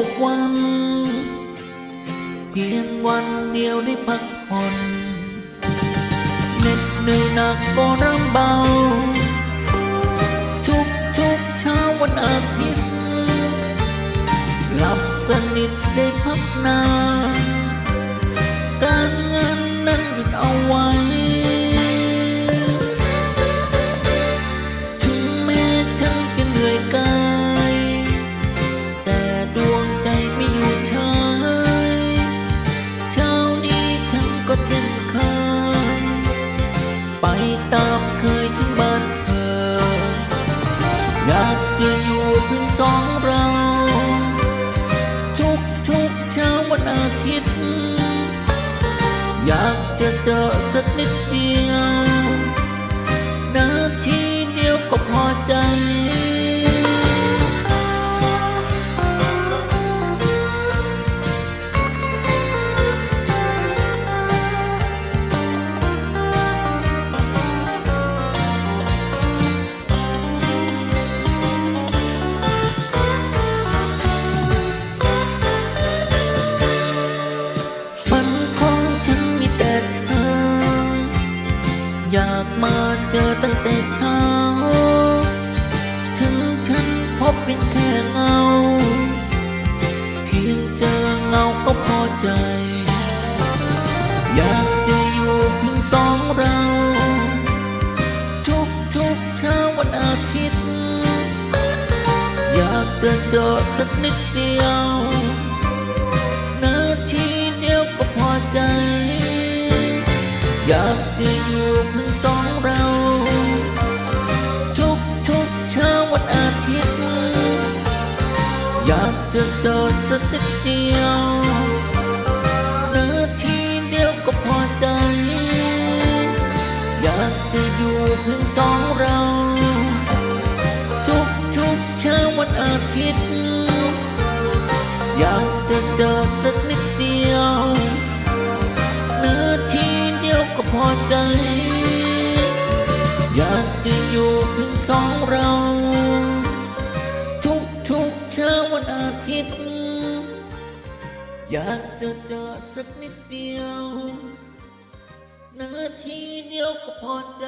6 วันเพียงวันเดียวได้พักผ่อนเหน็ดเหนื่อยหนักก็เริ่มเบาทุกเช้าวันอาทิตย์หลับสนิทได้พักนานการงานนั้นหยุดเอาไว้ถึงแม้ฉันจะเหนื่อยกายแต่ดวงใจไม่อยู่เฉยเช้านี้ฉันก็เช่นเคยไปตามเคยถึงบ้านเธออยากจะอยู่เพียงสองเราทุกเช้าวันอาทิตย์อยากจะเจอสักนิดเดียวนาทีเดียวก็พอใจอยากมาเจอตั้งแต่เช้าถึงฉันพบเป็นแค่เงาเพียงเจอเงาก็พอใจอยากจะอยู่เพียงสองเราทุกเช้าวันอาทิตย์อยากจะเจอสักนิดเดียวนาทีเดียวก็พอใจอยากจะอยู่เพียงสองเราทุกเช้าวันอาทิตย์อยากจะเจอสักนิดเดียวนาทีเดียวก็พอใจอยากจะอยู่เพียงสองเราทุกเช้าวันอาทิตย์อยากจะเจอสักนิดเดียวนาทีเดียวก็พอใจอยากจะอยู่เพียงสองเราทุกเช้าวันอาทิตย์อยากจะเจอสักนิดเดียวนาทีเดียวก็พอใจ